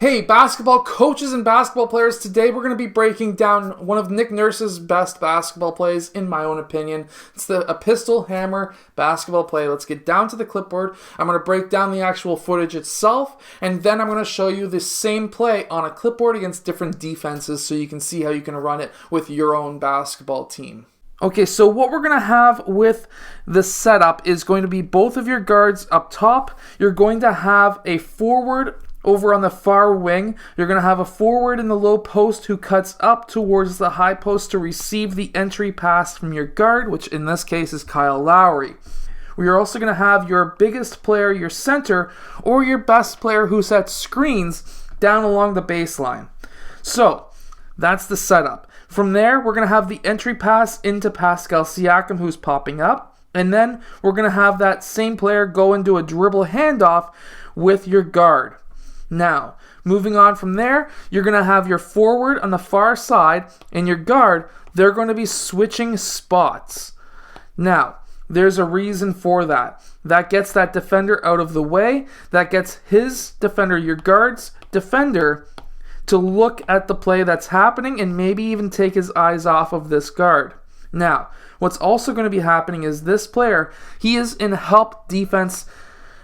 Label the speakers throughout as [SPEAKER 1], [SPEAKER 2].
[SPEAKER 1] Hey, basketball coaches and basketball players, today we're going to be breaking down one of Nick Nurse's best basketball plays, in my own opinion. It's a pistol hammer basketball play. Let's get down to the clipboard. I'm going to break down the actual footage itself, and then I'm going to show you the same play on a clipboard against different defenses so you can see how you can run it with your own basketball team. Okay, so what we're going to have with the setup is going to be both of your guards up top. You're going to have a forward over on the far wing. You're going to have a forward in the low post who cuts up towards the high post to receive the entry pass from your guard, which in this case is Kyle Lowry. We are also going to have your biggest player, your center, or your best player who sets screens down along the baseline. So that's the setup. From there, we're going to have the entry pass into Pascal Siakam, who's popping up. And then we're going to have that same player go into a dribble handoff with your guard. Now, moving on from there, you're going to have your forward on the far side and your guard. They're going to be switching spots. Now, there's a reason for that. That gets that defender out of the way. That gets his defender, your guard's defender, to look at the play that's happening and maybe even take his eyes off of this guard. Now, what's also going to be happening is this player, he is in help defense.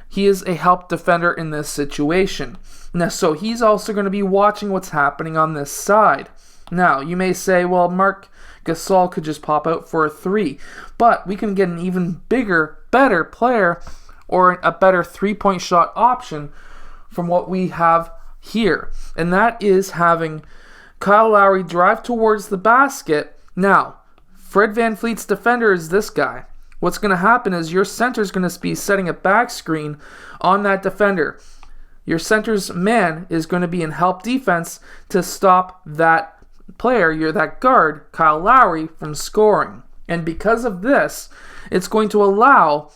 [SPEAKER 1] He is a help defender in this situation. Now, so he's also going to be watching what's happening on this side. Now, you may say, well, Marc Gasol could just pop out for a three, but we can get an even bigger, better player or a better three-point shot option from what we have here. And that is having Kyle Lowry drive towards the basket. Now, Fred VanVleet's defender is this guy. What's going to happen is your center is going to be setting a back screen on that defender. Your man is going to be in help defense to stop that player, that guard, Kyle Lowry, from scoring. And because of this, it's going to allow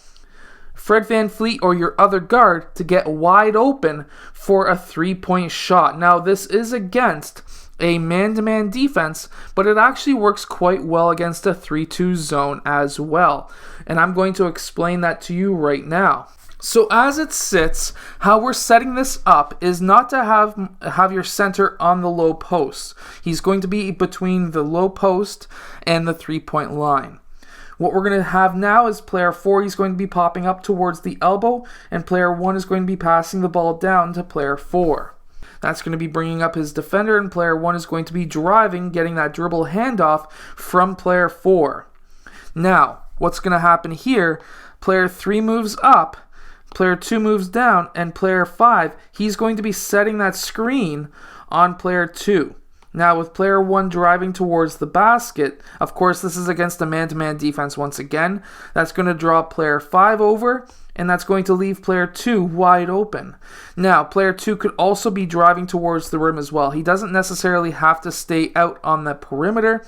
[SPEAKER 1] Fred VanVleet or your other guard to get wide open for a three-point shot. Now, this is against a man-to-man defense, but it actually works quite well against a 3-2 zone as well. And I'm going to explain that to you right now. So as it sits, how we're setting this up is not to have your center on the low post. He's going to be between the low post and the three-point line. What we're going to have now is player 4, he's going to be popping up towards the elbow, and player 1 is going to be passing the ball down to player 4. That's going to be bringing up his defender, and player 1 is going to be driving, getting that dribble handoff from player 4. Now, what's going to happen here, player 3 moves up, player 2 moves down, and player 5, he's going to be setting that screen on player 2. Now, with player 1 driving towards the basket, of course, this is against a man-to-man defense once again. That's going to draw player 5 over, and that's going to leave player 2 wide open. Now, player 2 could also be driving towards the rim as well. He doesn't necessarily have to stay out on the perimeter.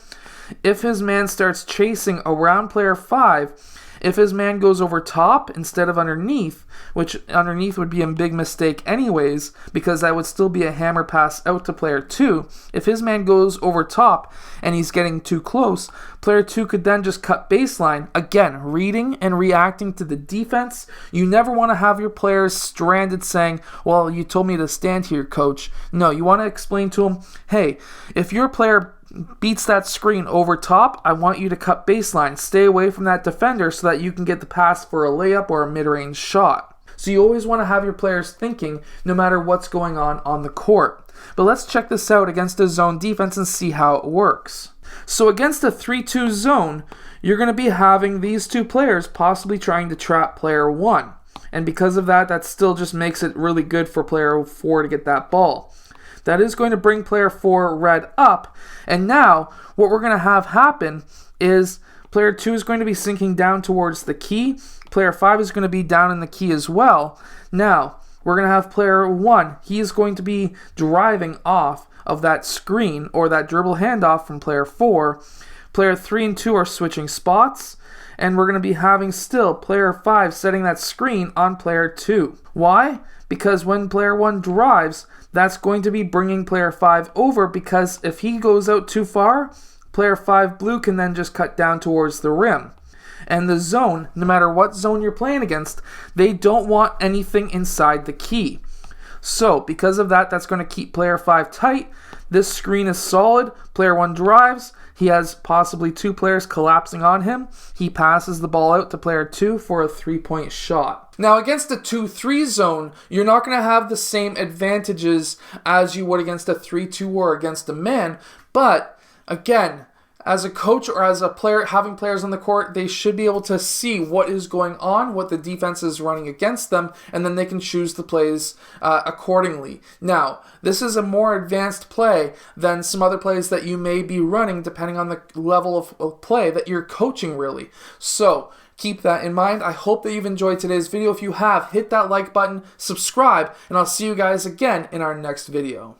[SPEAKER 1] If his man starts chasing around player 5, if his man goes over top instead of underneath, which underneath would be a big mistake anyways, because that would still be a hammer pass out to player 2. If his man goes over top and he's getting too close, player 2 could then just cut baseline. Again, reading and reacting to the defense. You never want to have your players stranded saying, well, you told me to stand here, coach. No, you want to explain to them, hey, if your player beats that screen over top, I want you to cut baseline. Stay away from that defender so that you can get the pass for a layup or a mid-range shot. So you always want to have your players thinking no matter what's going on the court. But let's check this out against a zone defense and see how it works. So against a 3-2 zone, you're going to be having these two players possibly trying to trap player 1. And because of that, that still just makes it really good for player 4 to get that ball. That is going to bring player 4 red up. And now what we're going to have happen is player 2 is going to be sinking down towards the key. Player 5 is going to be down in the key as well. Now we're going to have player 1. He is going to be driving off of that screen or that dribble handoff from player 4. Player 3 and 2 are switching spots. And we're going to be having still player 5 setting that screen on player 2. Why? Because when player 1 drives, that's going to be bringing player 5 over, because if he goes out too far, player 5 blue can then just cut down towards the rim. And the zone, no matter what zone you're playing against, they don't want anything inside the key. So because of that, that's going to keep player 5 tight. This screen is solid. Player 1 drives. He has possibly 2 players collapsing on him. He passes the ball out to player 2 for a 3-point shot. Now against a 2-3 zone, you're not going to have the same advantages as you would against a 3-2 or against a man. But again, as a coach or as a player having players on the court, they should be able to see what is going on, what the defense is running against them, and then they can choose the plays accordingly. Now, this is a more advanced play than some other plays that you may be running depending on the level of play that you're coaching, really. So keep that in mind. I hope that you've enjoyed today's video. If you have, hit that like button, subscribe, and I'll see you guys again in our next video.